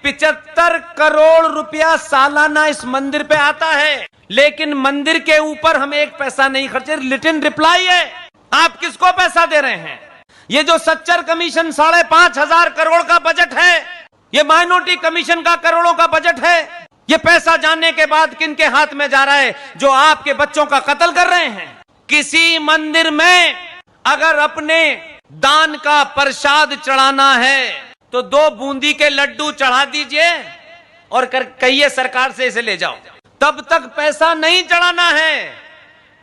75 करोड़ रुपया सालाना इस मंदिर पे आता है, लेकिन मंदिर के ऊपर हम एक पैसा नहीं खर्चे। रिटन रिप्लाई है, आप किसको पैसा दे रहे हैं? ये जो सच्चर कमीशन 5,500 करोड़ का बजट है, ये माइनॉरिटी कमीशन का करोड़ों का बजट है, ये पैसा जानने के बाद किनके हाथ में जा रहा है? जो आपके बच्चों का कत्ल कर रहे हैं। किसी मंदिर में अगर अपने दान का प्रसाद चढ़ाना है तो 2 बूंदी के लड्डू चढ़ा दीजिए और कहिए सरकार से इसे ले जाओ। तब तक पैसा नहीं चढ़ाना है।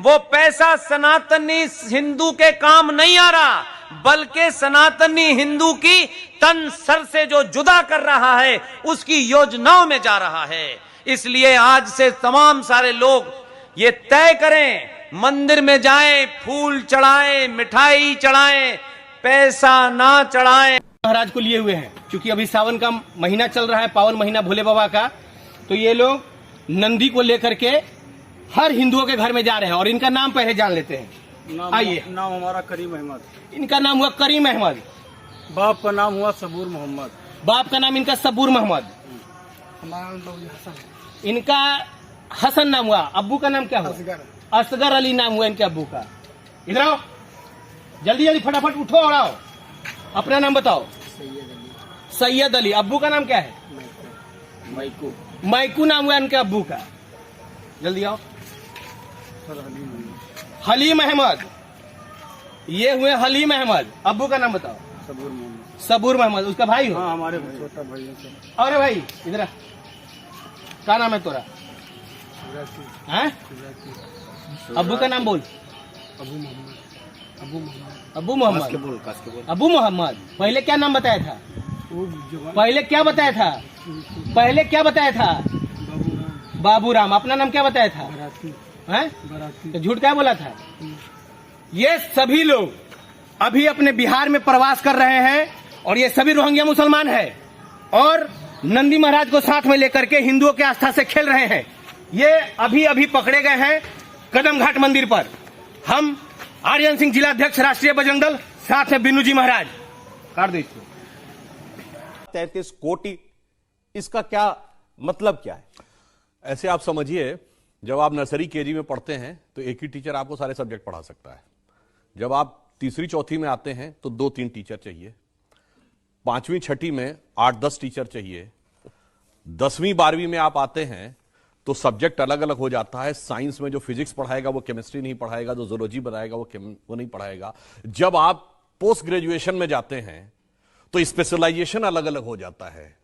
वो पैसा सनातनी हिंदू के काम नहीं आ रहा, बल्कि सनातनी हिंदू की तन सर से जो जुदा कर रहा है उसकी योजनाओं में जा रहा है। इसलिए आज से तमाम सारे लोग ये तय करें, मंदिर में जाएं, फूल चढ़ाएं, मिठाई चढ़ाएं, पैसा ना चढ़ाएं। महाराज को लिए हुए हैं, क्योंकि अभी सावन का महीना चल रहा है, पावन महीना भोले बाबा का, तो ये लोग नंदी को लेकर के हर हिंदुओं के घर में जा रहे हैं। और इनका नाम पहले जान लेते हैं। आइए। नाम हमारा करीम अहमद। इनका नाम हुआ करीम अहमद। बाप का नाम हुआ सबूर मोहम्मद। बाप का नाम इनका सबूर मोहम्मद। इनका हसन नाम हुआ। अब्बू का नाम क्या हुआ? असगर अली नाम हुआ इनके अब्बू का। इधर आओ, जल्दी जल्दी फटाफट उठो और आओ, अपना नाम बताओ। सैयद अली। अब्बू का नाम क्या है? मैकू। मैकू नाम हुआ इनके अब्बू का। जल्दी आओ। हलीम अहमद। ये हुए हलीम अहमद। अब्बू का नाम बताओ। सबूर मोहम्मद। सबूर मोहम्मद। उसका भाई हो? हाँ, हमारे छोटा भाई है। अरे भाई इधर क्या नाम है तोरा? हैं? अब्बू का नाम बोल। अबू मोहम्मद। अबू मोहम्मद। अब्बू मोहम्मद। अब्बू मोहम्मद। पहले क्या नाम बताया था? पहले क्या बताया था? पहले क्या बताया था? बाबूराम। अपना नाम क्या बताया था? हैं? तो झूठ क्या बोला था? ये सभी लोग अभी अपने बिहार में प्रवास कर रहे हैं और ये सभी रोहिंग्या मुसलमान हैं और नंदी महाराज को साथ में लेकर के हिंदुओं के आस्था से खेल रहे हैं। ये अभी अभी पकड़े गए हैं कदम घाट मंदिर पर। हम आर्यन सिंह जिलाध्यक्ष राष्ट्रीय बजरंग दल, साथ में बिन्नू जी महाराज। काट दो। 33 कोटि, इसका क्या मतलब क्या है? ऐसे आप समझिए, जब आप नर्सरी केजी में पढ़ते हैं तो एक ही टीचर आपको सारे सब्जेक्ट पढ़ा सकता है। जब आप तीसरी चौथी में आते हैं तो 2-3 टीचर चाहिए। 5वीं छठी में 8-10 टीचर चाहिए। 10वीं 12वीं में आप आते हैं तो सब्जेक्ट अलग अलग हो जाता है। साइंस में जो फिजिक्स पढ़ाएगा वो केमिस्ट्री नहीं पढ़ाएगा, जो जूलॉजी बताएगा वो नहीं पढ़ाएगा। जब आप पोस्ट ग्रेजुएशन में जाते हैं तो स्पेशलाइजेशन अलग अलग हो जाता है,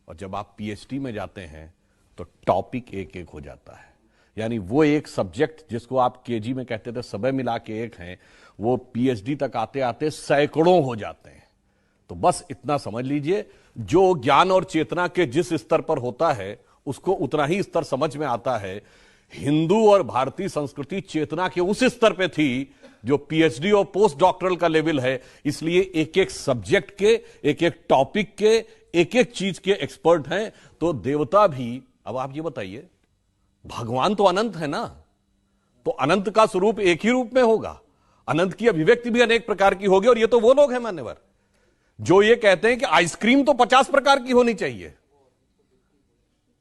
और जब आप पीएचडी में जाते हैं तो टॉपिक एक एक हो जाता है। यानी वो एक सब्जेक्ट जिसको आप केजी में कहते थे सबे मिला के एक हैं, वो पीएचडी तक आते आते सैकड़ों हो जाते हैं। तो बस इतना समझ लीजिए, जो ज्ञान और चेतना के जिस स्तर पर होता है उसको उतना ही स्तर समझ में आता है। हिंदू और भारतीय संस्कृति चेतना के उस स्तर पे थी जो पीएचडी और पोस्ट डॉक्टरल का लेवल है। इसलिए एक एक सब्जेक्ट के, एक एक टॉपिक के, एक एक चीज के एक्सपर्ट हैं। तो देवता भी, अब आप ये बताइए, भगवान तो अनंत है ना, तो अनंत का स्वरूप एक ही रूप में होगा। अनंत की अभिव्यक्ति भी अनेक प्रकार की होगी। और ये तो वो लोग हैं मान्यवर जो ये कहते हैं कि आइसक्रीम तो 50 प्रकार की होनी चाहिए,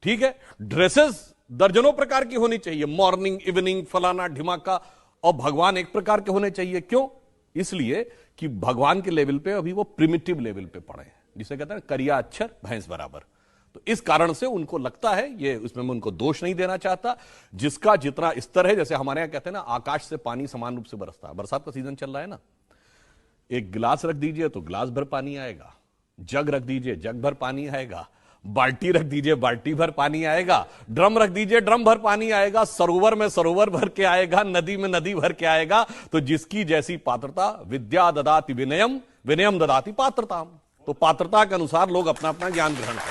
ठीक है, ड्रेसेस दर्जनों प्रकार की होनी चाहिए, मॉर्निंग, इवनिंग, फलाना ढिमाका, और भगवान एक प्रकार के होने चाहिए। क्यों? इसलिए कि भगवान के लेवल पे अभी वो प्रिमिटिव लेवल पे पड़े हैं, जिसे कहते हैं करिया अक्षर भैंस बराबर। तो इस कारण से उनको लगता है, ये उसमें मैं उनको दोष नहीं देना चाहता, जिसका जितना स्तर है, जैसे हमारे यहां कहते हैं ना, आकाश से पानी समान रूप से बरसता है। बरसात का सीजन चल रहा है ना, एक गिलास रख दीजिए तो गिलास भर पानी आएगा, जग रख दीजिए जग भर पानी आएगा, बाल्टी रख दीजिए बाल्टी भर पानी आएगा, ड्रम रख दीजिए ड्रम भर पानी आएगा, सरोवर में सरोवर भर के आएगा, नदी में नदी भर के आएगा। तो जिसकी जैसी पात्रता, विद्या ददाति विनयम, विनयम ददाति पात्रताम। तो पात्रता के अनुसार लोग अपना अपना ज्ञान ग्रहण करें।